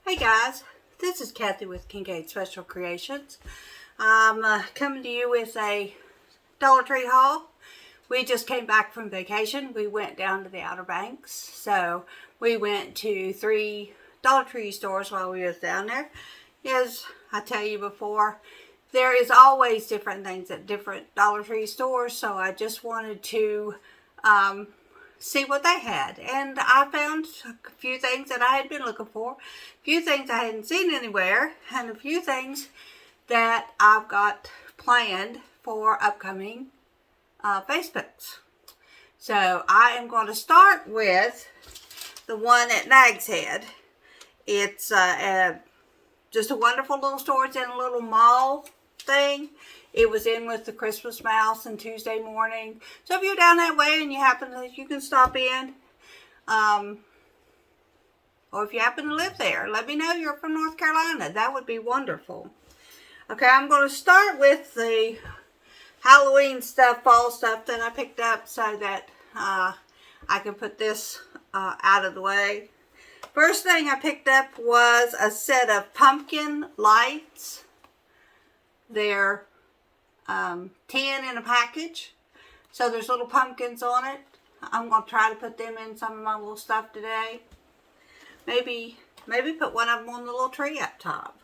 Hey guys, this is Kathy with Qriket Special Creations. I'm coming to you with a Dollar Tree haul. We just came back from vacation. We went down to the Outer Banks. So we went to 3 Dollar Tree stores while we was down there. As I tell you before, there is always different things at different Dollar Tree stores. So I just wanted to see what they had, and I found a few things that I had been looking for, a few things I hadn't seen anywhere, and a few things that I've got planned for upcoming Facebooks. So I am going to start with the one at Nags Head. It's just a wonderful little store. It's in a little mall thing. It was in with the Christmas mouse and Tuesday morning. So if you're down that way and you can stop in. Or if you happen to live there, let me know you're from North Carolina. That would be wonderful. Okay, I'm going to start with the Halloween stuff, fall stuff that I picked up so that I can put this out of the way. First thing I picked up was a set of pumpkin lights. They're 10 in a package, so there's little pumpkins on it. I'm going to try to put them in some of my little stuff today. Maybe put one of them on the little tree up top.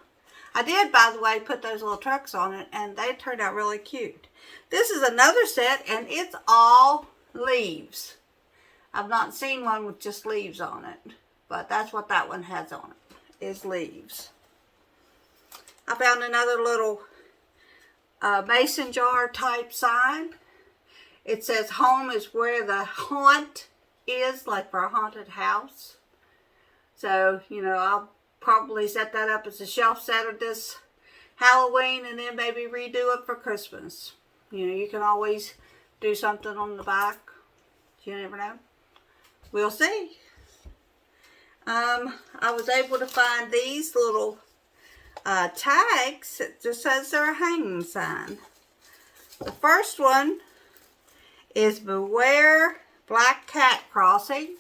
I did, by the way, put those little trucks on it, and they turned out really cute. This is another set, and it's all leaves. I've not seen one with just leaves on it, but that's what that one has on it, is leaves. I found another little mason jar type sign. It says home is where the haunt is, like for a haunted house. So, I'll probably set that up as a shelf setter this Halloween and then maybe redo it for Christmas. You can always do something on the back. You never know. We'll see. I was able to find these little tags. It just says they're a hanging sign. The first one is Beware Black Cat Crossing.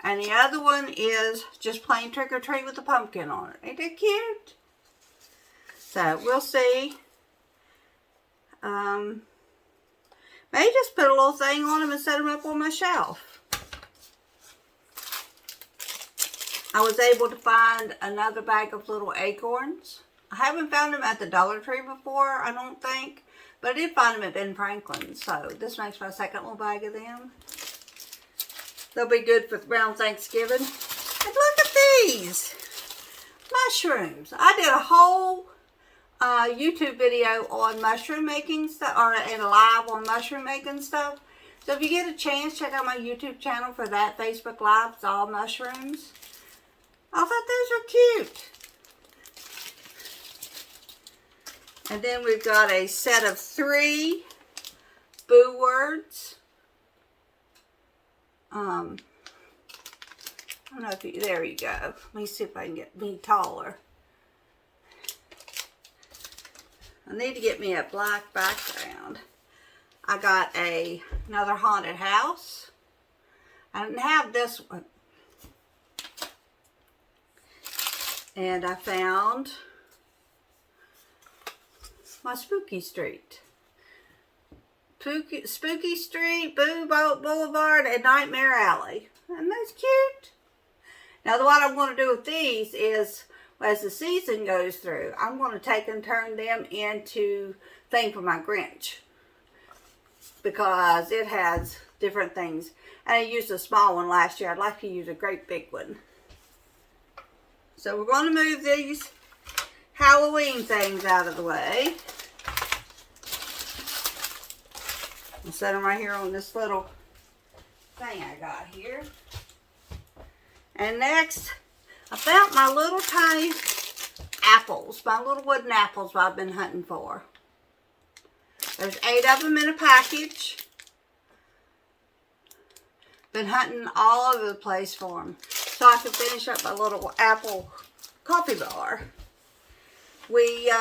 And the other one is just plain Trick or Treat with a pumpkin on it. Ain't that cute? So we'll see. May just put a little thing on them and set them up on my shelf. I was able to find another bag of little acorns. I haven't found them at the Dollar Tree before, I don't think. But I did find them at Ben Franklin's. So this makes my second little bag of them. They'll be good for around Thanksgiving. And look at these. Mushrooms. I did a whole YouTube video on mushroom making stuff. And a live on mushroom making stuff. So if you get a chance, check out my YouTube channel for that. Facebook Live. It's all mushrooms. I thought those were cute. And then we've got a set of 3 boo words. I don't know if you, there you go. Let me see if I can get me taller. I need to get me a black background. I got another haunted house. I didn't have this one. And I found my Spooky Street. Spooky Street, Boo Boulevard, and Nightmare Alley. And that's cute. Now what I'm going to do with these is, as the season goes through, I'm going to take and turn them into thing for my Grinch. Because it has different things. And I used a small one last year. I'd like to use a great big one. So we're going to move these Halloween things out of the way. I'll set them right here on this little thing I got here. And next, I found my little tiny apples. My little wooden apples I've been hunting for. There's 8 of them in a package. Been hunting all over the place for them. So I can finish up my little apple coffee bar. We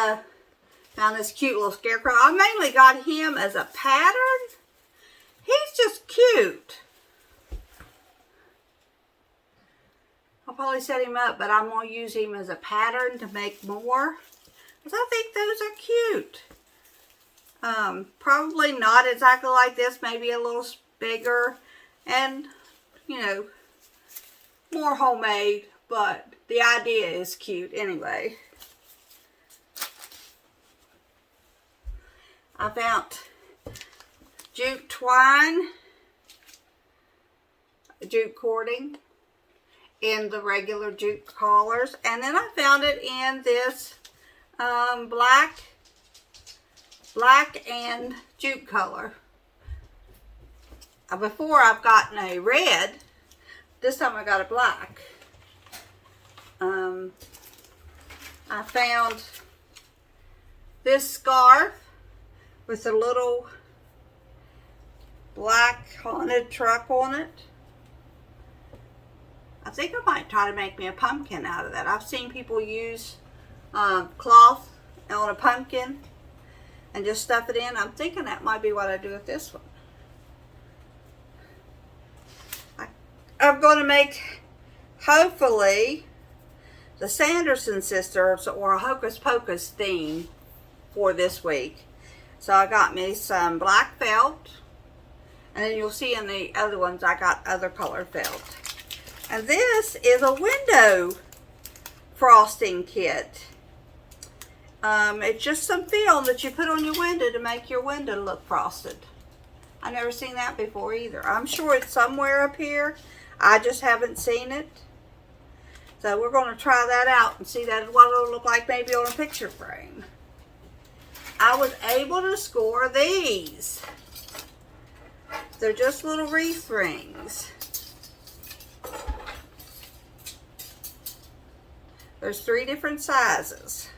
found this cute little Scarecrow. I mainly got him as a pattern. He's just cute. really set him up, but I'm going to use him as a pattern to make more. Because I think those are cute. Probably not exactly like this, maybe a little bigger. And, you know, more homemade, but the idea is cute anyway. I found jute twine, jute cording in the regular jute collars, and then I found it in this black and jute color. Before I've gotten a red, this time I got a black. I found this scarf with a little black haunted truck on it. I think I might try to make me a pumpkin out of that. I've seen people use cloth on a pumpkin and just stuff it in. I'm thinking that might be what I do with this one. I'm going to make, hopefully, the Sanderson sisters or a Hocus Pocus theme for this week. So I got me some black felt, and then you'll see in the other ones I got other color felt. And this is a window frosting kit. It's just some film that you put on your window to make your window look frosted. I've never seen that before either. I'm sure it's somewhere up here. I just haven't seen it. So we're going to try that out and see what it'll look like maybe on a picture frame. I was able to score these. They're just little wreath rings. There's 3 different sizes.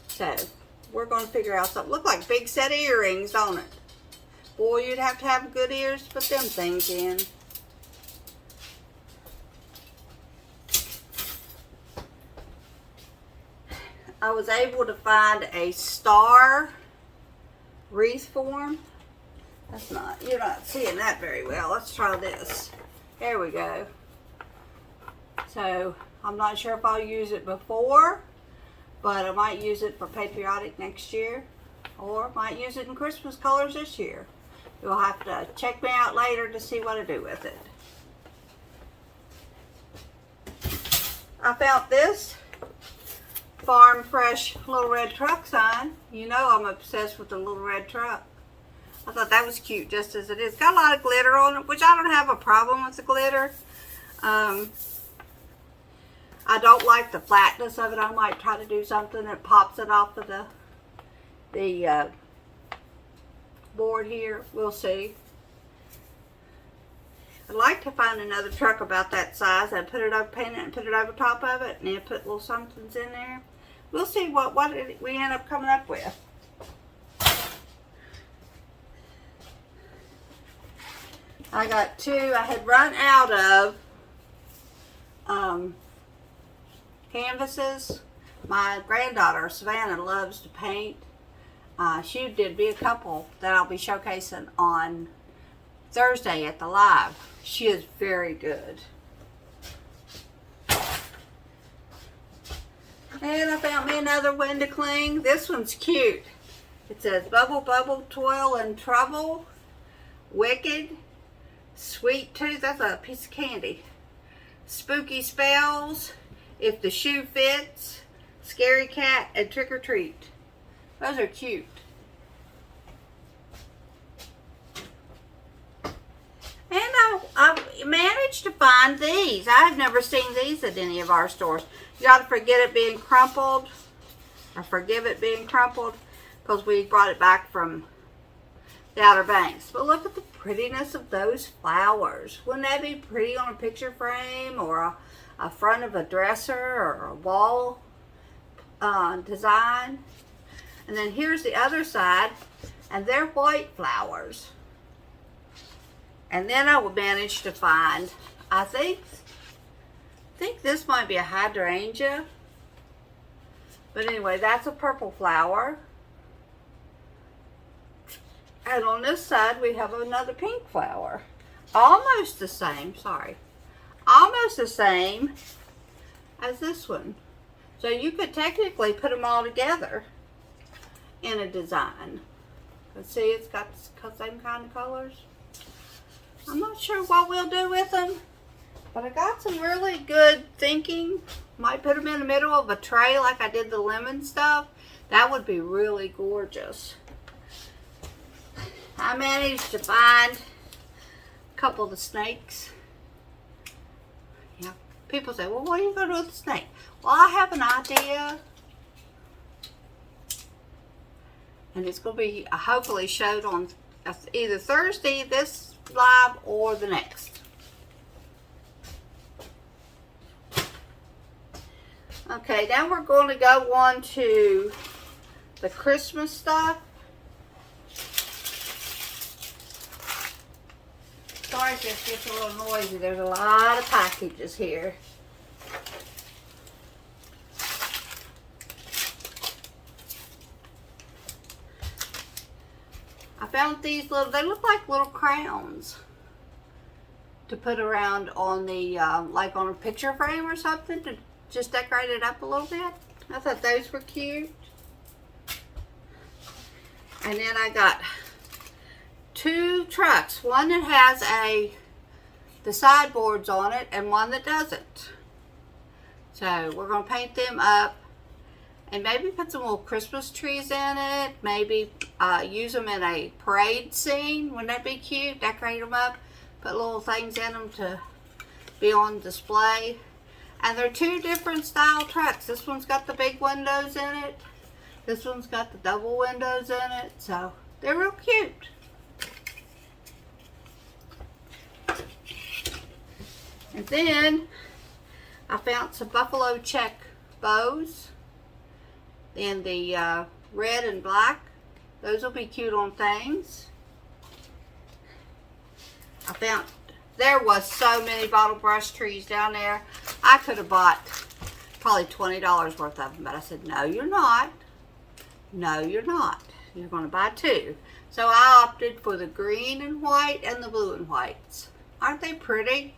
So we're going to figure out something. Look like big set of earrings, don't it? Boy, you'd have to have good ears to put them things in. I was able to find a star wreath form. You're not seeing that very well. Let's try this. There we go. So, I'm not sure if I'll use it before, but I might use it for patriotic next year, or might use it in Christmas colors this year. You'll have to check me out later to see what I do with it. I found this Farm Fresh little red truck sign. You know I'm obsessed with the little red truck. I thought that was cute just as it is. Got a lot of glitter on it, which I don't have a problem with the glitter. I don't like the flatness of it. I might try to do something that pops it off of the board here. We'll see. I'd like to find another truck about that size. I'd put it over, paint it, and put it over top of it, and then put little somethings in there. We'll see what we end up coming up with. I got 2. I had run out of canvases. My granddaughter Savannah loves to paint. She did be a couple that I'll be showcasing on Thursday at the live. She is very good. And I found me another window cling. This one's cute. It says Bubble Bubble Toil and Trouble, Wicked, Sweet Tooth, that's a piece of candy, Spooky Spells, If the Shoe Fits, Scary Cat, and Trick or Treat. Those are cute. And I managed to find these. I've never seen these at any of our stores. You ought to forget it being crumpled, or forgive it being crumpled, because we brought it back from the Outer Banks. But look at the prettiness of those flowers. Wouldn't that be pretty on a picture frame, or a front of a dresser, or a wall design? And then here's the other side, and they're white flowers. And then I would manage to find, I think this might be a hydrangea. But anyway, that's a purple flower. And on this side, we have another pink flower. Almost the same, sorry. almost the same as this one. So you could technically put them all together in a design. Let's see, it's got the same kind of colors. I'm not sure what we'll do with them, but I got some really good thinking. Might put them in the middle of a tray like I did the lemon stuff. That would be really gorgeous. I managed to find a couple of the snakes. Yeah, people say, well, what are you going to do with the snake? Well, I have an idea. And it's going to be hopefully showed on either Thursday, this live, or the next. Okay, now we're going to go on to the Christmas stuff. Sorry if this gets a little noisy. There's a lot of packages here. I found these little, they look like little crowns to put around on the, like on a picture frame or something, to just decorate it up a little bit. I thought those were cute. And then I got 2 trucks. One that has the sideboards on it and one that doesn't. So we're going to paint them up and maybe put some little Christmas trees in it. Maybe use them in a parade scene. Wouldn't that be cute? Decorate them up. Put little things in them to be on display. And they're 2 different style trucks. This one's got the big windows in it. This one's got the double windows in it. So they're real cute. And then I found some buffalo check bows in the red and black. Those will be cute on things. I found there was so many bottle brush trees down there. I could have bought probably $20 worth of them, but I said, no, you're not. No, you're not. You're going to buy 2. So I opted for the green and white and the blue and whites. Aren't they pretty?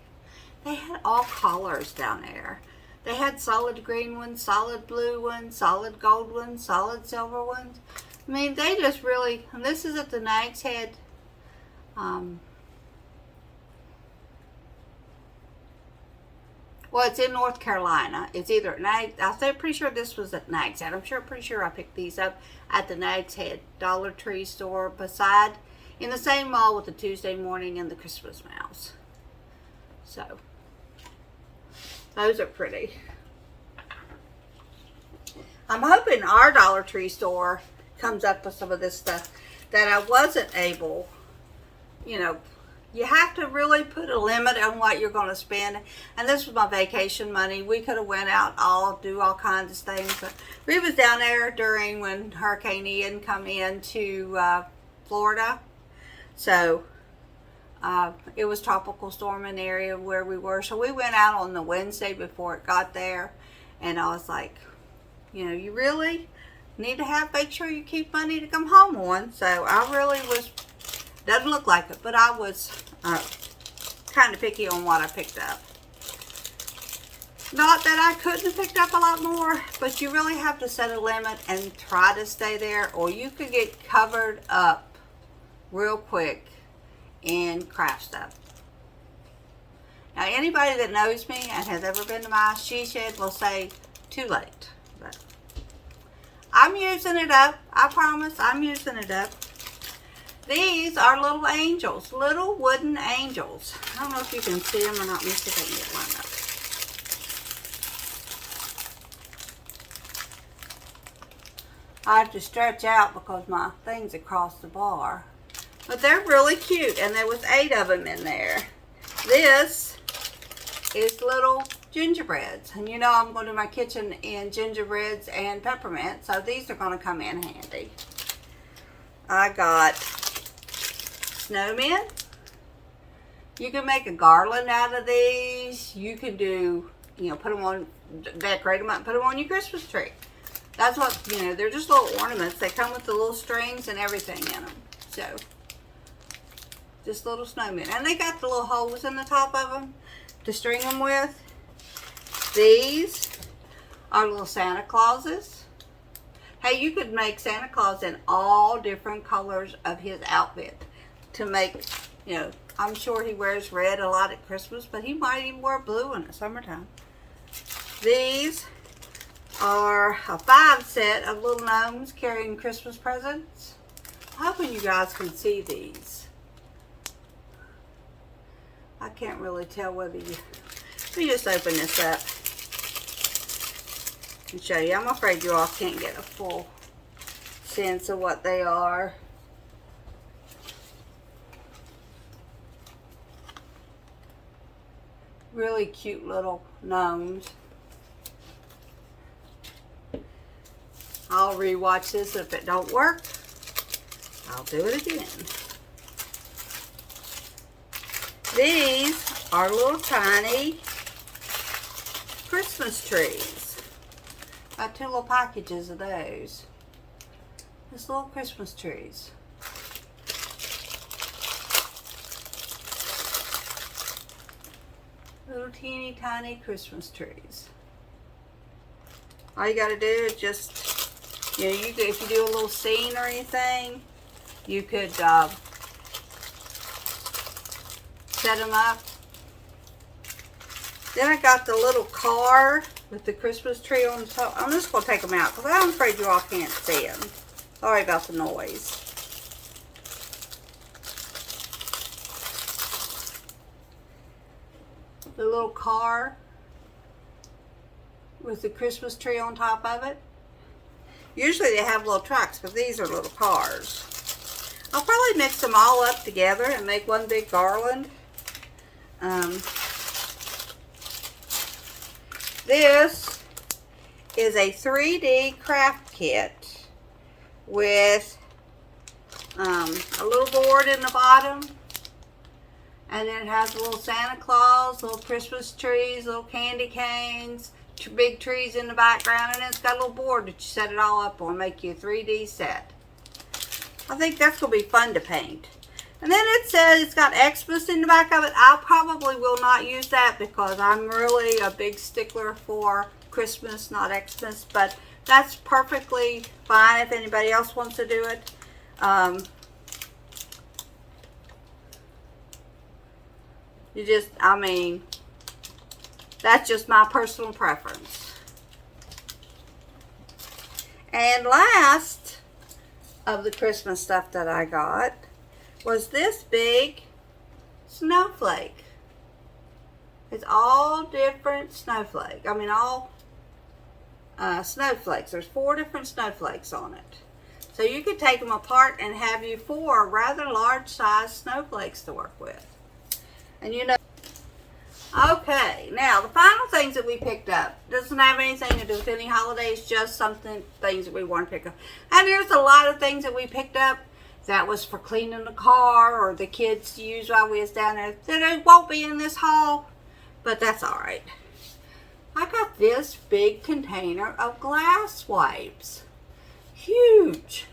They had all colors down there. They had solid green ones, solid blue ones, solid gold ones, solid silver ones. I mean, they just really, and this is at the Nags Head. Well, it's in North Carolina. It's either at Nags, I'm pretty sure this was at Nags Head. I'm pretty sure I picked these up at the Nags Head Dollar Tree store beside, in the same mall with the Tuesday Morning and the Christmas Mouse. So, those are pretty. I'm hoping our Dollar Tree store comes up with some of this stuff that I wasn't able, you know, you have to really put a limit on what you're going to spend. And this was my vacation money. We could have went out do all kinds of things. But we was down there during when Hurricane Ian come into Florida. So it was tropical storming area where we were. So we went out on the Wednesday before it got there. And I was like, you know, you really need to make sure you keep money to come home on. So I really was... Doesn't look like it, but I was kind of picky on what I picked up. Not that I couldn't have picked up a lot more, but you really have to set a limit and try to stay there, or you could get covered up real quick in craft stuff. Now, anybody that knows me and has ever been to my she shed will say, too late. But I'm using it up. I promise I'm using it up. These are little angels, little wooden angels. I don't know if you can see them or not. Let me see if I can get one up. I have to stretch out because my thing's across the bar. But they're really cute, and there was 8 of them in there. This is little gingerbreads. And you know I'm going to my kitchen in gingerbreads and peppermint, so these are going to come in handy. I got snowmen. You can make a garland out of these. You can do, you know, put them on, decorate them up and put them on your Christmas tree. That's what, you know, they're just little ornaments. They come with the little strings and everything in them. So, just little snowmen. And they got the little holes in the top of them. to string them with. These are little Santa Clauses. Hey, you could make Santa Claus in all different colors of his outfit to make, you know, I'm sure he wears red a lot at Christmas, but he might even wear blue in the summertime. These are a 5 set of little gnomes carrying Christmas presents. I'm hoping you guys can see these. I can't really tell whether you... Let me just open this up and show you. I'm afraid you all can't get a full sense of what they are. Really cute little gnomes. I'll rewatch this. If it don't work, I'll do it again. These are little tiny Christmas trees. Got 2 little packages of those. Just little Christmas trees. Little teeny tiny Christmas trees. All you gotta do is just, you know, you could, if you do a little scene or anything, you could set them up. Then I got the little car with the Christmas tree on the top. I'm just gonna take them out because I'm afraid you all can't see them. Sorry about the noise. The little car with the Christmas tree on top of it. Usually they have little trucks, but these are little cars. I'll probably mix them all up together and make one big garland. This is a 3D craft kit with a little board in the bottom. And then it has a little Santa Claus, little Christmas trees, little candy canes, big trees in the background, and it's got a little board that you set it all up on, make you a 3D set. I think that's going to be fun to paint. And then it says it's got Xmas in the back of it. I probably will not use that because I'm really a big stickler for Christmas, not Xmas, but that's perfectly fine if anybody else wants to do it. You just, I mean, that's just my personal preference. And last of the Christmas stuff that I got was this big snowflake. It's all different snowflake. I mean, all snowflakes. There's 4 different snowflakes on it. So you could take them apart and have you 4 rather large size snowflakes to work with. And you know, okay, now the final things that we picked up doesn't have anything to do with any holidays, just things that we want to pick up. And there's a lot of things that we picked up that was for cleaning the car or the kids to use while we was down there. That won't be in this haul, but that's all right. I got this big container of glass wipes. Huge.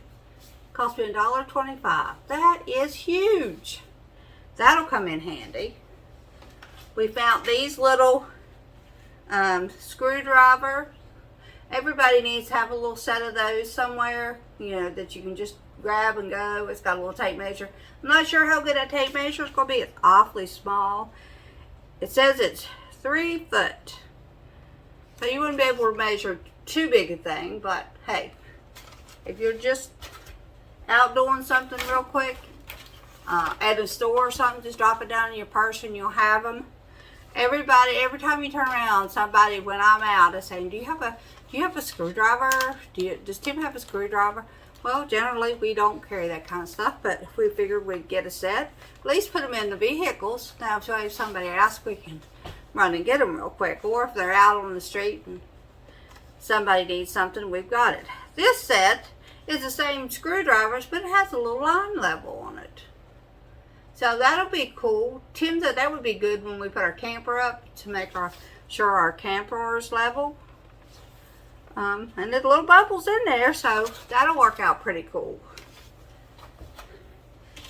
Cost me $1.25. That is huge. That'll come in handy. We found these little screwdriver. Everybody needs to have a little set of those somewhere, you know, that you can just grab and go. It's got a little tape measure. I'm not sure how good that tape measure is going to be. It's awfully small. It says it's 3 foot. So you wouldn't be able to measure too big a thing, but hey, if you're just out doing something real quick, at a store or something, just drop it down in your purse and you'll have them. Everybody, every time you turn around, somebody, when I'm out, is saying, do you have a screwdriver? Does Tim have a screwdriver? Well, generally we don't carry that kind of stuff, but if we figured we'd get a set, at least put them in the vehicles. Now, if somebody asks, we can run and get them real quick. Or if they're out on the street and somebody needs something, we've got it. This set is the same screwdrivers, but it has a little line level on it. So that'll be cool. Tim said that would be good when we put our camper up to make sure our camper is level. And there's little bubbles in there, so that'll work out pretty cool.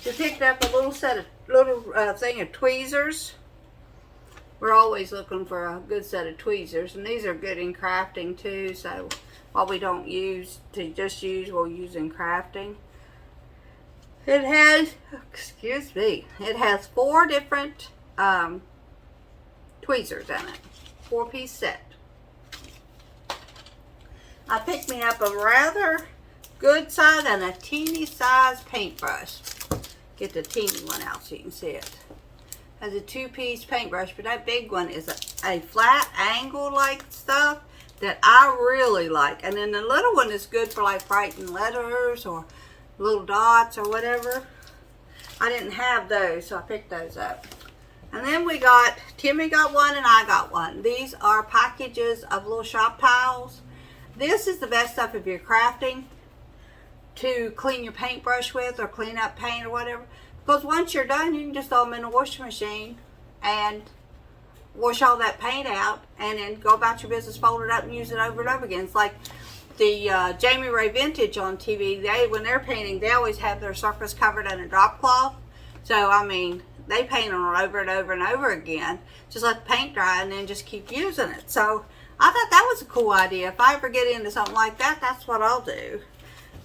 We picked up a little set of thing of tweezers. we're always looking for a good set of tweezers, and these are good in crafting too. So what we don't use to just use, we'll use in crafting. It has, excuse me, it has 4 different tweezers in it. 4-piece set. I picked me up a rather good size and a teeny size paintbrush. Get the teeny one out so you can see it. Has a 2-piece paintbrush, but that big one is a flat angle like stuff that I really like. And then the little one is good for like writing letters or little dots or whatever. I didn't have those, so I picked those up. And then we got, Timmy got one and I got one. These are packages of little shop tiles. This is the best stuff if you're crafting to clean your paintbrush with or clean up paint or whatever. Because once you're done, you can just throw them in the washing machine and wash all that paint out and then go about your business, fold it up and use it over and over again. It's like the Jamie Ray Vintage on TV. When they're painting, they always have their surface covered in a drop cloth. So, I mean, they paint on it over and over and over again. Just let the paint dry and then just keep using it. So, I thought that was a cool idea. If I ever get into something like that, that's what I'll do.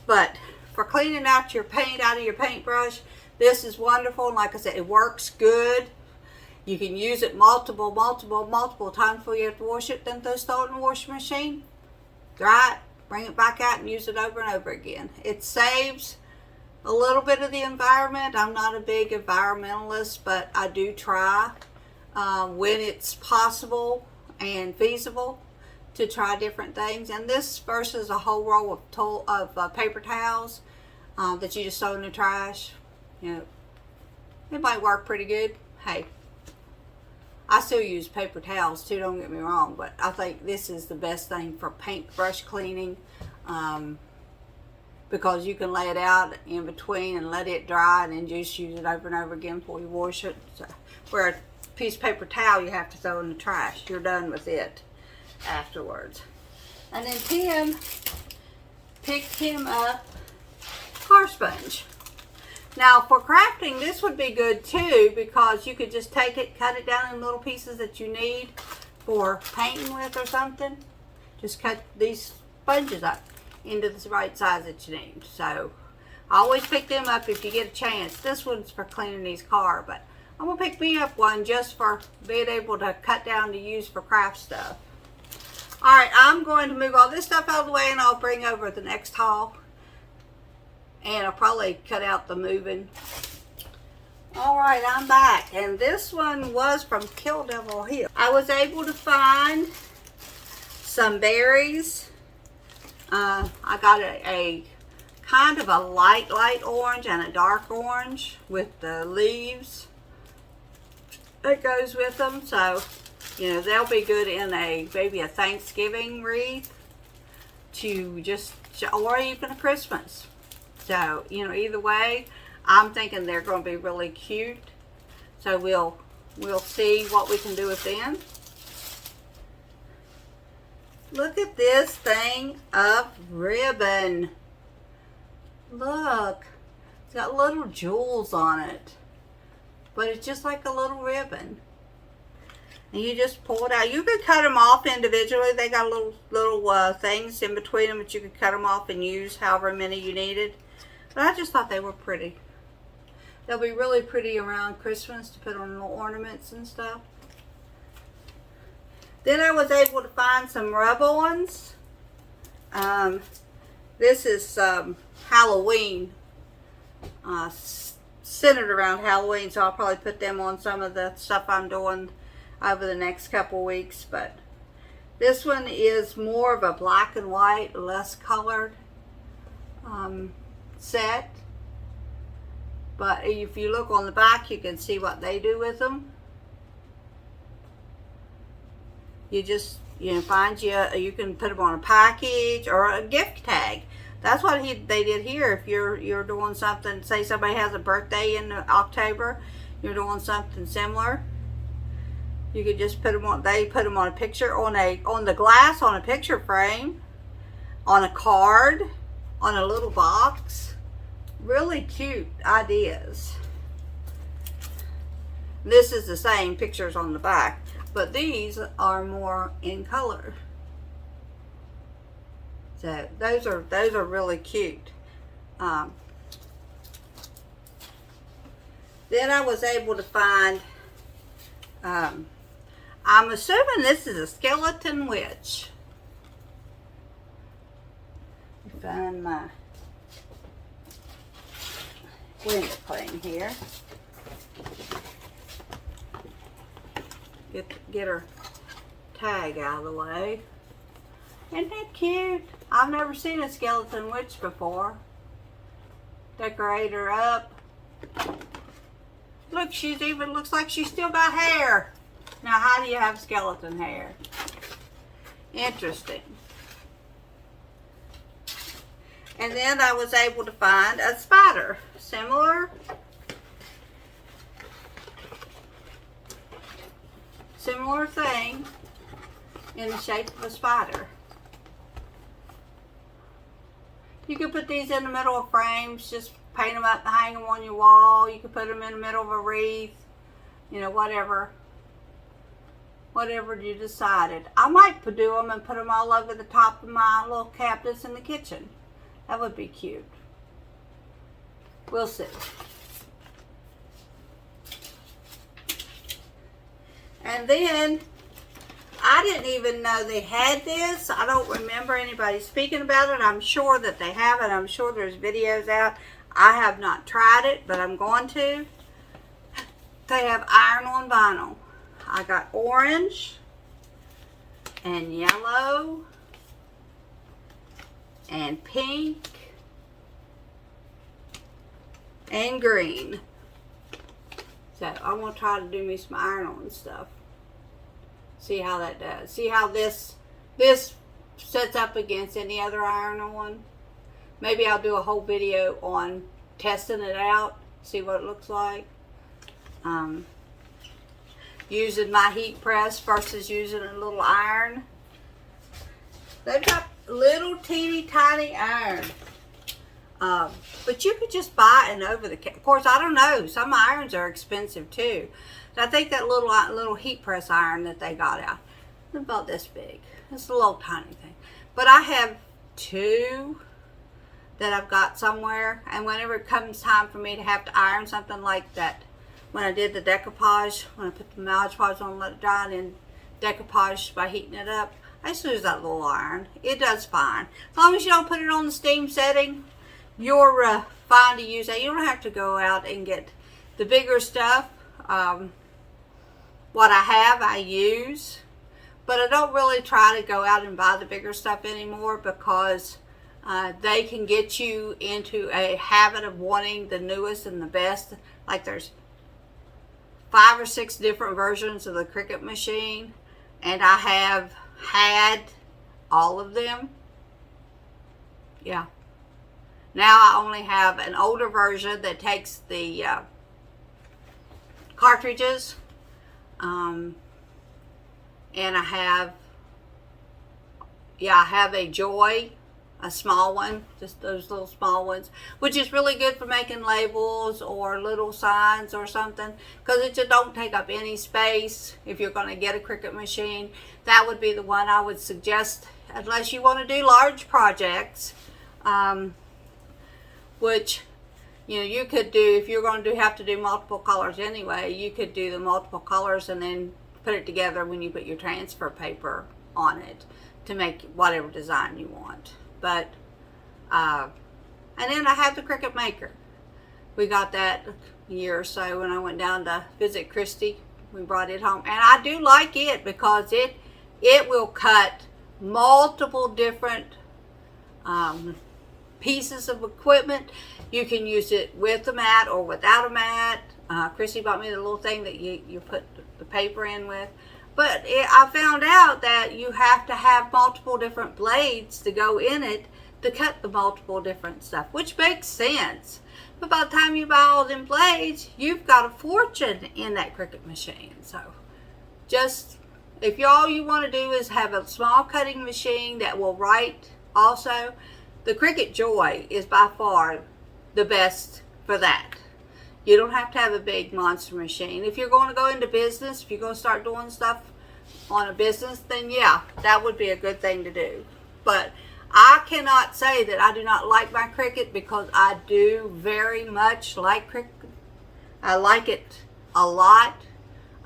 But for cleaning out your paint out of your paintbrush, this is wonderful. And like I said, it works good. You can use it multiple times before you have to wash it. Then just throw it in the washing machine, dry it, bring it back out and use it over and over again. It saves a little bit of the environment. I'm not a big environmentalist, but I do try when it's possible and feasible to try different things. And this versus a whole roll of paper towels that you just throw in the trash, you know, it might work pretty good. Hey, I still use paper towels too, don't get me wrong, but I think this is the best thing for paintbrush cleaning because you can lay it out in between and let it dry and then just use it over and over again before you wash it. So, where a piece of paper towel you have to throw in the trash. You're done with it afterwards. And then Tim picked him up car sponge. Now for crafting, this would be good too because you could just take it, cut it down in little pieces that you need for painting with or something. Just cut these sponges up into the right size that you need. So I always pick them up if you get a chance. This one's for cleaning these cars, but I'm going to pick me up one just for being able to cut down to use for craft stuff. Alright, I'm going to move all this stuff out of the way and I'll bring over the next haul. And I'll probably cut out the moving. Alright, I'm back. And this one was from Kill Devil Hill. I was able to find some berries. I got a kind of a light orange and a dark orange with the leaves that goes with them. So, you know, they'll be good in maybe a Thanksgiving wreath to just, or even a Christmas. So, you know, either way, I'm thinking they're going to be really cute. So we'll see what we can do with them. Look at this thing of ribbon. Look, it's got little jewels on it. But it's just like a little ribbon. And you just pull it out. You could cut them off individually. They got little things in between them that you could cut them off and use however many you needed. But I just thought they were pretty. They'll be really pretty around Christmas to put on little ornaments and stuff. Then I was able to find some rub-ons. This is Halloween, centered around Halloween, so I'll probably put them on some of the stuff I'm doing over the next couple weeks. But this one is more of a black and white, less colored set. But if you look on the back, you can see what they do with them. You just, you know, you can put them on a package or a gift tag. That's what they did here. If you're doing something, say somebody has a birthday in October, you're doing something similar. You could just put them on. They put them on a picture on the glass, on a picture frame, on a card, on a little box. Really cute ideas. This is the same pictures on the back. but these are more in color. So those are really cute. Then I was able to find, I'm assuming this is a skeleton witch. Let me find my window clean here. Get her tag out of the way. Isn't that cute? I've never seen a skeleton witch before. Decorate her up. Look, she's even looks like she's still got hair. Now, how do you have skeleton hair? Interesting. And then I was able to find a spider. Similar thing in the shape of a spider. You could put these in the middle of frames, just paint them up and hang them on your wall. You could put them in the middle of a wreath, you know, whatever you decided. I might do them and put them all over the top of my little cabinets in the kitchen. That would be cute. We'll see. And then, I didn't even know they had this. I don't remember anybody speaking about it. I'm sure that they have it. I'm sure there's videos out. I have not tried it, but I'm going to. They have iron-on vinyl. I got orange and yellow and pink and green. So I'm going to try to do me some iron-on stuff. See how that does. See how this sets up against any other iron-on. Maybe I'll do a whole video on testing it out. See what it looks like. Using my heat press versus using a little iron. They've got little teeny tiny iron. But you could just buy an over the, of course, I don't know. Some irons are expensive too. I think that little heat press iron that they got out, it's about this big. It's a little tiny thing. But I have two that I've got somewhere, and whenever it comes time for me to have to iron something like that, when I did the decoupage, when I put the Mod Podge on, let it dry, and then decoupage by heating it up, I just use that little iron. It does fine. As long as you don't put it on the steam setting, you're fine to use that. You don't have to go out and get the bigger stuff. What I have, I use. But I don't really try to go out and buy the bigger stuff anymore because they can get you into a habit of wanting the newest and the best. Like there's 5 or 6 different versions of the Qriket machine. And I have had all of them. Yeah. Now I only have an older version that takes the cartridges. And I have a Joy, a small one, just those little small ones, which is really good for making labels or little signs or something, because it just don't take up any space. If you're going to get a Qriket machine, that would be the one I would suggest, unless you want to do large projects, which, you know, you could do, if you're going to have to do multiple colors anyway, you could do the multiple colors and then put it together when you put your transfer paper on it to make whatever design you want. But, and then I have the Qriket Maker. We got that a year or so when I went down to visit Christy. We brought it home. And I do like it because it will cut multiple different pieces of equipment. You can use it with a mat or without a mat. Chrissy bought me the little thing that you put the paper in with. But I found out that you have to have multiple different blades to go in it to cut the multiple different stuff, which makes sense. But by the time you buy all them blades, you've got a fortune in that Qriket machine. So just, if all you want to do is have a small cutting machine that will write also, the Qriket Joy is by far the best for that. You don't have to have a big monster machine. If you're going to go into business, if you're going to start doing stuff on a business, then yeah, that would be a good thing to do. But I cannot say that I do not like my Qriket, because I do very much like Qriket. I like it a lot.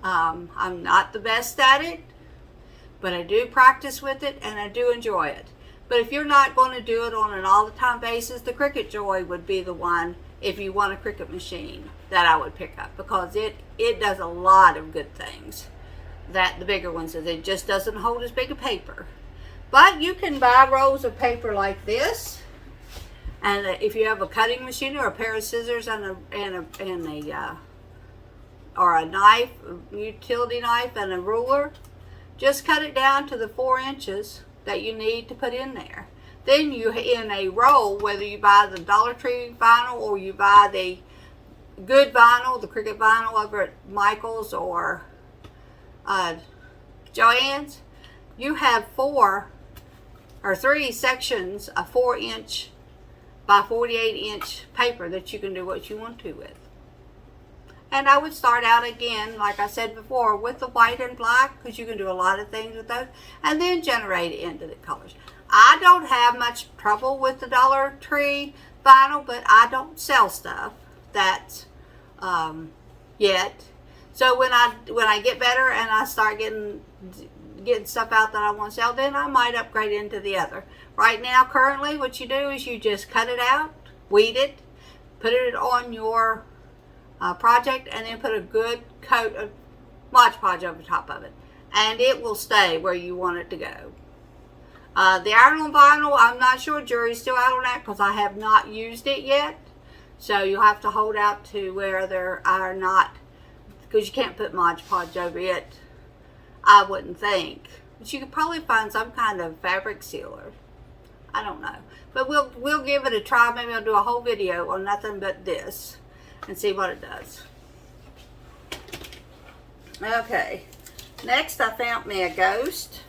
I'm not the best at it, but I do practice with it and I do enjoy it. But if you're not going to do it on an all the time basis, the Qriket Joy would be the one, if you want a Qriket machine, that I would pick up, because it does a lot of good things that the bigger ones do. It just doesn't hold as big a paper. But you can buy rolls of paper like this, and if you have a cutting machine or a pair of scissors and a or a knife, a utility knife and a ruler, just cut it down to the 4 inches that you need to put in there. Then you, in a roll, whether you buy the Dollar Tree vinyl or you buy the good vinyl, the Qriket vinyl over at Michael's or Joann's, you have 4 or 3 sections of 4-inch by 48-inch paper that you can do what you want to with. And I would start out again, like I said before, with the white and black, because you can do a lot of things with those, and then generate it into the colors. I don't have much trouble with the Dollar Tree vinyl, but I don't sell stuff that's yet. So when I get better and I start getting stuff out that I want to sell, then I might upgrade into the other. Right now, currently, what you do is you just cut it out, weed it, put it on your project, and then put a good coat of Mod Podge over top of it, and it will stay where you want it to go. The iron-on vinyl, I'm not sure. Jury's still out on that because I have not used it yet. So you'll have to hold out to where there are not, because you can't put Mod Podge over it, I wouldn't think. But you could probably find some kind of fabric sealer. I don't know. But we'll give it a try. Maybe I'll do a whole video on nothing but this and see what it does. Okay. Next, I found me a ghost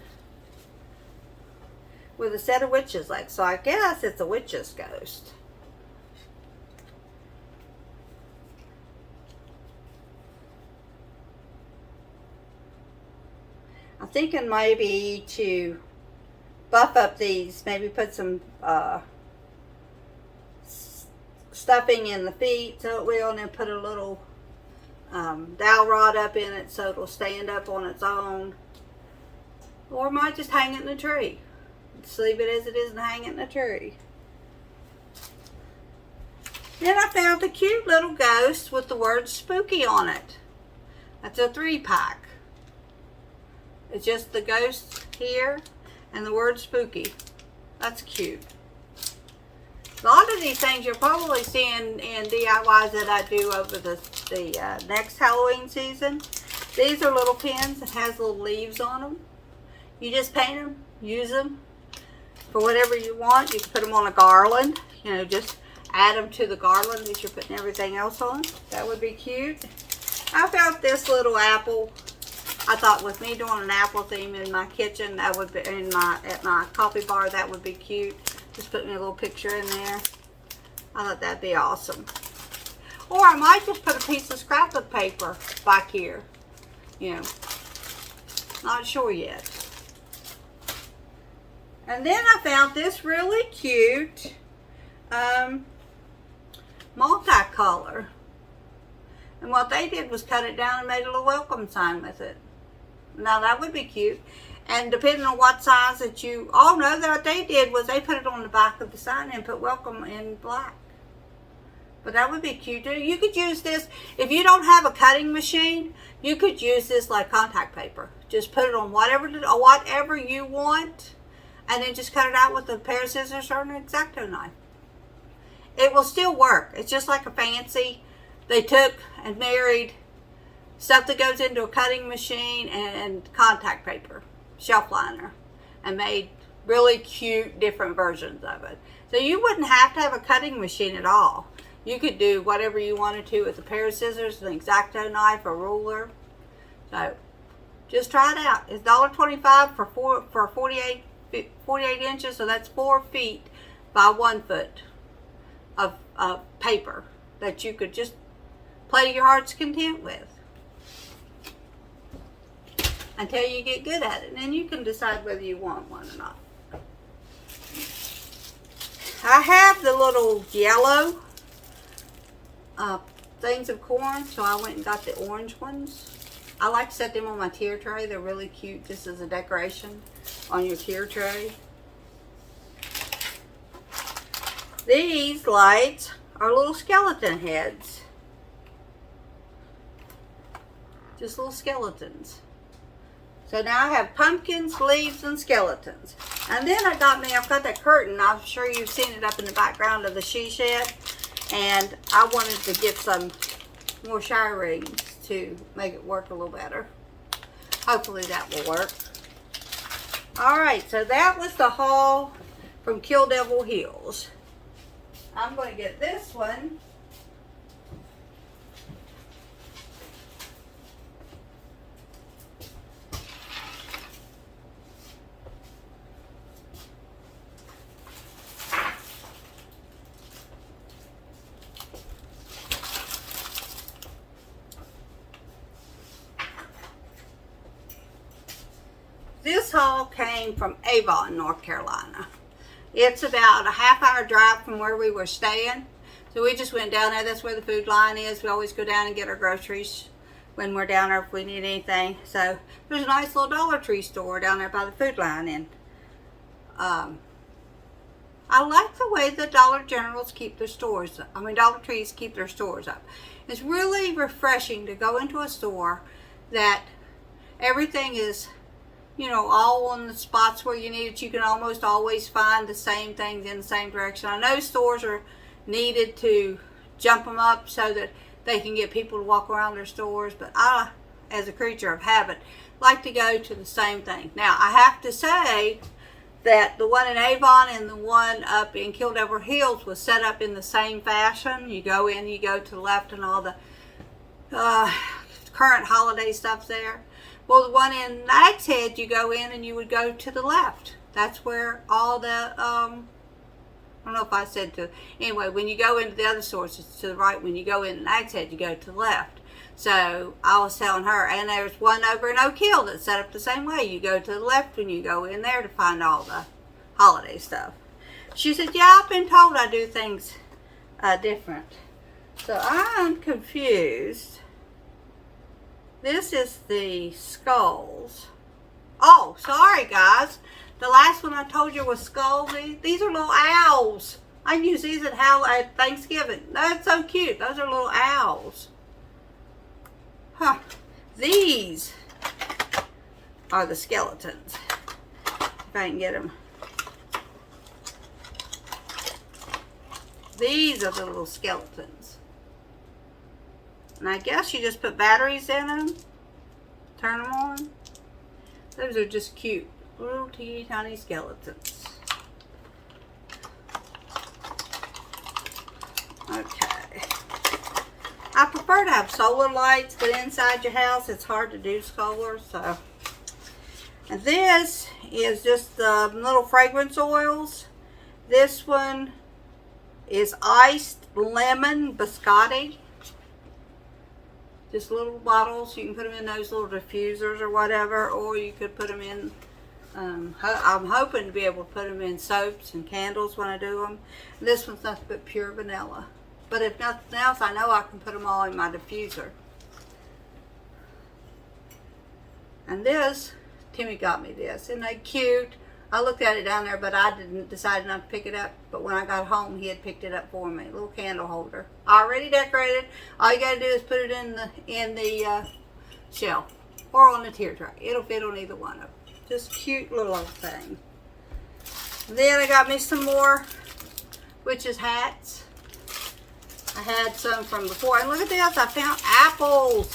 with a set of witches legs. So I guess it's a witch's ghost. I'm thinking maybe to buff up these, maybe put some stuffing in the feet so it will, and then put a little dowel rod up in it so it'll stand up on its own. Or I might just hang it in a tree. Just leave it as it is and hang it in a tree. Then I found a cute little ghost with the word spooky on it. That's a 3-pack. It's just the ghost here and the word spooky. That's cute. A lot of these things you're probably seeing in DIYs that I do over the next Halloween season. These are little pins that has little leaves on them. You just paint them, use them for whatever you want. You can put them on a garland. You know, just add them to the garland that you're putting everything else on. That would be cute. I found this little apple. I thought with me doing an apple theme in my kitchen, that would be at my coffee bar, that would be cute. Just put me a little picture in there. I thought that'd be awesome. Or I might just put a piece of scrapbook paper back here. You know, not sure yet. And then I found this really cute multicolor. And what they did was cut it down and made a little welcome sign with it. Now that would be cute. And depending on what size that you, oh no, what they did was they put it on the back of the sign and put welcome in black. But that would be cute too. You could use this, if you don't have a cutting machine, you could use this like contact paper. Just put it on whatever you want, and then just cut it out with a pair of scissors or an X-Acto knife. It will still work. It's just like a fancy, they took and married stuff that goes into a cutting machine and contact paper, shelf liner, and made really cute different versions of it. So you wouldn't have to have a cutting machine at all. You could do whatever you wanted to with a pair of scissors, an X-Acto knife, a ruler. So just try it out. It's $1.25 for 48 inches, so that's 4 feet by 1 foot of paper that you could just play to your heart's content with. until you get good at it. And then you can decide whether you want one or not. I have the little yellow things of corn, so I went and got the orange ones. I like to set them on my tier tray. They're really cute just as a decoration on your tier tray. These lights are little skeleton heads. Just little skeletons. So now I have pumpkins, leaves, and skeletons. And then I've got that curtain. I'm sure you've seen it up in the background of the she shed. And I wanted to get some more shower rings to make it work a little better. Hopefully that will work. Alright, so that was the haul from Kill Devil Hills. I'm going to get this one. This haul came from Avon, North Carolina. It's about a half-hour drive from where we were staying. So we just went down there. That's where the food line is. We always go down and get our groceries when we're down there if we need anything. So there's a nice little Dollar Tree store down there by the food line. And I like the way the Dollar Generals keep their stores up. Dollar Trees keep their stores up. It's really refreshing to go into a store that everything is, all on the spots where you need it. You can almost always find the same things in the same direction. I know stores are needed to jump them up so that they can get people to walk around their stores, but I, as a creature of habit, like to go to the same thing. Now, I have to say that the one in Avon and the one up in Kill Devil Hills was set up in the same fashion. You go in, you go to the left, and all the current holiday stuff's there. Well, the one in Nags Head, you go in and you would go to the left. That's where all the, I don't know if I said to, anyway, when you go into the other stores, it's to the right. When you go in Nags Head, you go to the left. So I was telling her, and there's one over in Oak Hill that's set up the same way. You go to the left when you go in there to find all the holiday stuff. She said, yeah, I've been told I do things different. So I'm confused. This is the skulls. Oh, sorry guys. The last one I told you was skulls. These are little owls. I use these at Thanksgiving. That's so cute. Those are little owls. Huh. These are the skeletons. If I can get them. These are the little skeletons. And I guess you just put batteries in them. Turn them on. Those are just cute. Little teeny tiny skeletons. Okay. I prefer to have solar lights, but inside your house it's hard to do solar, so. And this is just the little fragrance oils. This one is iced lemon biscotti. Just little bottles. You can put them in those little diffusers or whatever, or you could put them in, I'm hoping to be able to put them in soaps and candles when I do them. This one's nothing but pure vanilla. But if nothing else, I know I can put them all in my diffuser. And this, Timmy got me this. Isn't that cute? I looked at it down there, but I didn't decide not to pick it up. But when I got home, he had picked it up for me. A little candle holder. Already decorated. All you got to do is put it in the shelf or on the tier tray. It'll fit on either one of them. Just cute little thing. Then I got me some more witches hats. I had some from before. And look at this. I found apples.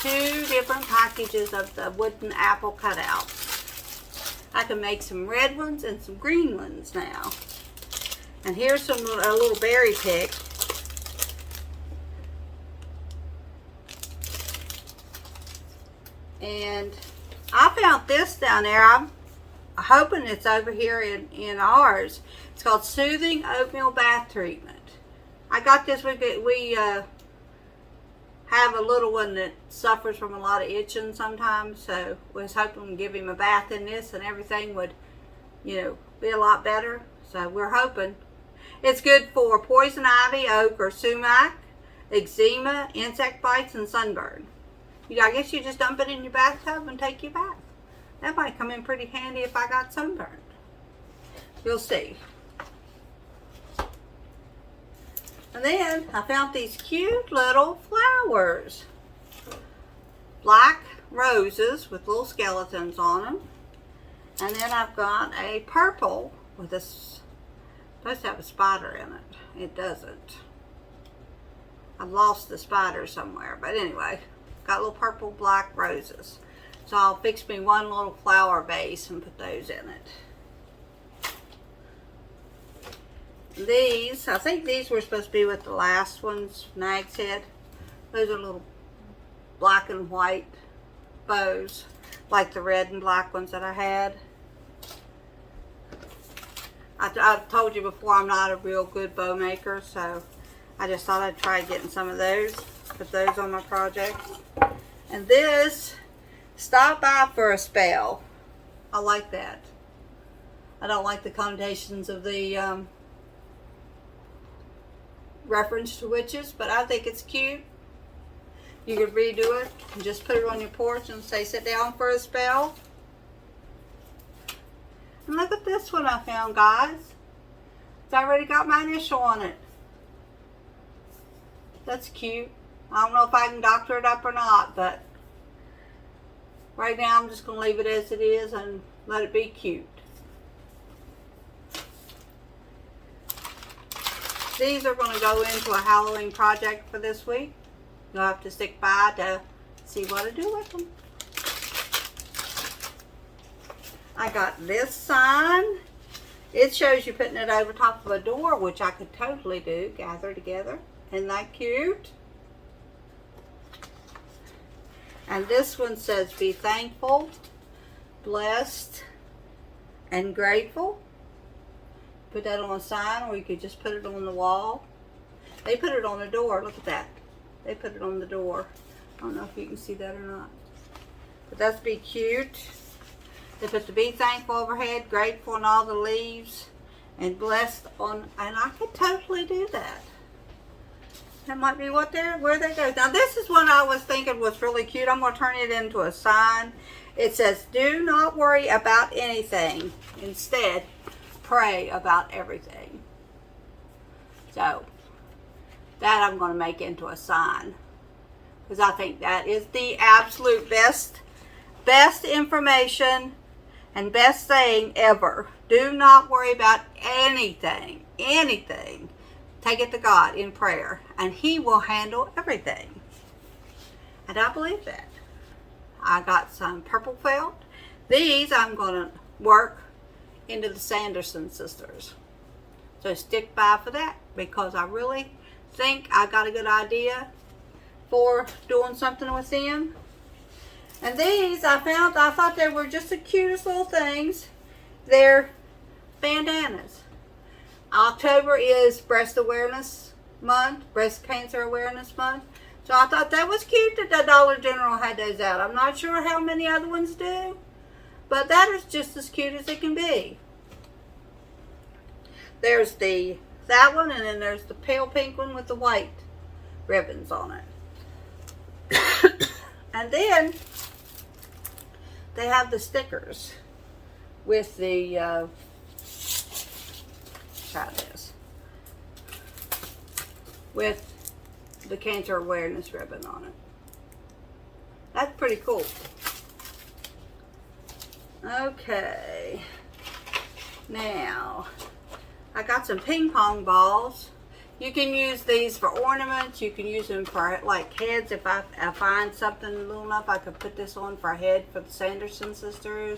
2 different packages of the wooden apple cutouts. I can make some red ones and some green ones now. And here's a little berry pick. And I found this down there. I'm hoping it's over here in ours. It's called Soothing Oatmeal Bath Treatment. I got this. We have a little one that suffers from a lot of itching sometimes, so was hoping to give him a bath in this and everything would, you know, be a lot better. So we're hoping. It's good for poison ivy, oak, or sumac, eczema, insect bites, and sunburn. I guess you just dump it in your bathtub and take your bath. That might come in pretty handy if I got sunburned. You'll see. And then I found these cute little flowers. Black roses with little skeletons on them. And then I've got a purple with this, supposed to have a spider in it. It doesn't. I've lost the spider somewhere. But anyway, got little purple black roses. So I'll fix me one little flower vase and put those in it. These, I think these were supposed to be with the last ones, Nags Head. Those are little black and white bows, like the red and black ones that I had. I've told you before I'm not a real good bow maker, so I just thought I'd try getting some of those, put those on my project. And this, stop by for a spell. I like that. I don't like the connotations of the reference to witches, but I think it's cute. You could redo it and just put it on your porch and say, sit down for a spell. And look at this one I found, guys. It's already got my initial on it. That's cute. I don't know if I can doctor it up or not, but right now I'm just going to leave it as it is and let it be cute. These are going to go into a Halloween project for this week. You'll have to stick by to see what I do with them. I got this sign. It shows you putting it over top of a door, which I could totally do. Gather together. Isn't that cute? And this one says, be thankful, blessed, and grateful. Put that on a sign, or you could just put it on the wall. They put it on the door. Look at that. They put it on the door. I don't know if you can see that or not. But that's be cute. They put the be thankful overhead, grateful on all the leaves, and blessed on, and I could totally do that. That might be where they go. Now this is one I was thinking was really cute. I'm going to turn it into a sign. It says, do not worry about anything. Instead, pray about everything. So, that I'm going to make into a sign. Because I think that is the absolute best information and best thing ever. Do not worry about anything. Anything. Take it to God in prayer, and He will handle everything. And I believe that. I got some purple felt. These I'm going to work into the Sanderson sisters. So stick by for that, because I really think I got a good idea for doing something with them. And these I thought they were just the cutest little things. They're bandanas. October is Breast Awareness Month, Breast Cancer Awareness Month. So I thought that was cute that the Dollar General had those out. I'm not sure how many other ones do, but that is just as cute as it can be. There's that one, and then there's the pale pink one with the white ribbons on it. And then they have the stickers with the try this, with the cancer awareness ribbon on it. That's pretty cool. Okay, now I got some ping pong balls. You can use these for ornaments. You can use them for like heads. If I find something little enough, I could put this on for a head for the Sanderson sisters,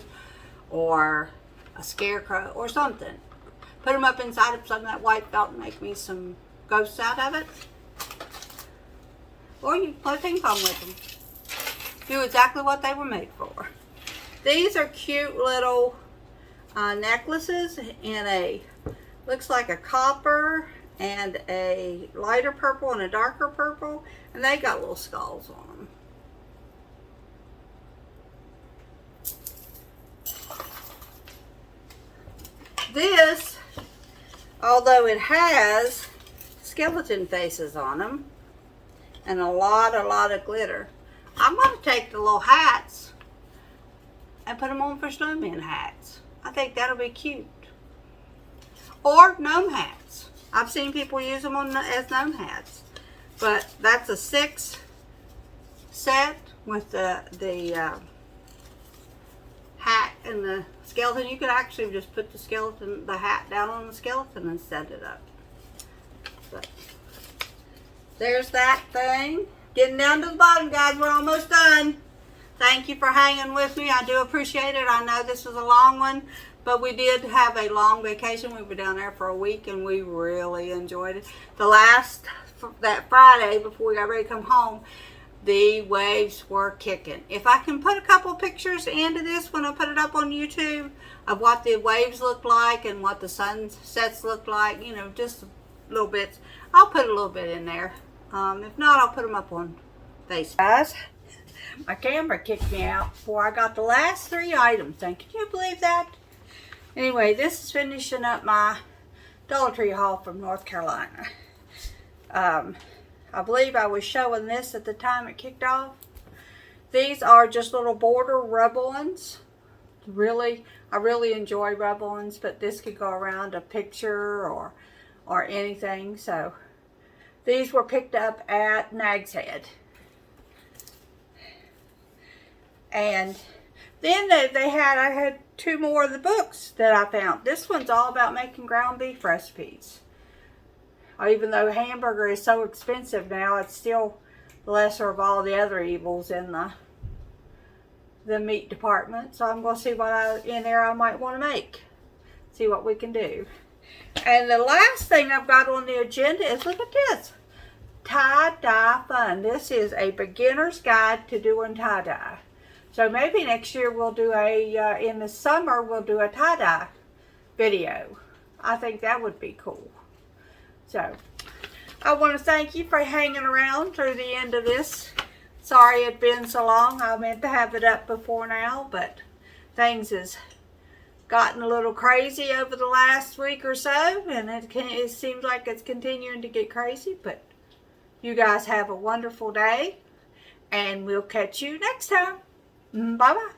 or a Scarecrow or something. Put them up inside of some of that white felt and make me some ghosts out of it. Or you can play ping pong with them. Do exactly what they were made for. These are cute little necklaces in a, looks like a copper and a lighter purple and a darker purple. And they got little skulls on them. This, although it has skeleton faces on them and a lot of glitter, I'm going to take the little hats and put them on for snowman hats. I think that'll be cute. Or gnome hats. I've seen people use them as gnome hats. But that's a 6 set with the hat and the skeleton. You could actually just put the hat down on the skeleton and set it up. But there's that thing. Getting down to the bottom, guys. We're almost done. Thank you for hanging with me. I do appreciate it. I know this was a long one, but we did have a long vacation. We were down there for a week, and we really enjoyed it. That Friday, before we got ready to come home, the waves were kicking. If I can put a couple pictures into this when I put it up on YouTube of what the waves look like and what the sunsets look like, you know, just little bits, I'll put a little bit in there. If not, I'll put them up on Facebook. Guys, my camera kicked me out before I got the last 3 items. Can you believe that? Anyway, this is finishing up my Dollar Tree haul from North Carolina. I believe I was showing this at the time it kicked off. These are just little border rub-ons. I really enjoy rub-ons, but this could go around a picture or anything. So these were picked up at Nags Head. And then I had 2 more of the books that I found. This one's all about making ground beef recipes. Even though hamburger is so expensive now, it's still the lesser of all the other evils in the meat department. So I'm going to see what in there I might want to make. See what we can do. And the last thing I've got on the agenda is, look at this. Tie-dye fun. This is a beginner's guide to doing tie-dye. So maybe next year we'll do in the summer, we'll do a tie-dye video. I think that would be cool. So, I want to thank you for hanging around through the end of this. Sorry it's been so long. I meant to have it up before now, but things has gotten a little crazy over the last week or so, and it seems like it's continuing to get crazy, but you guys have a wonderful day, and we'll catch you next time. Bye-bye.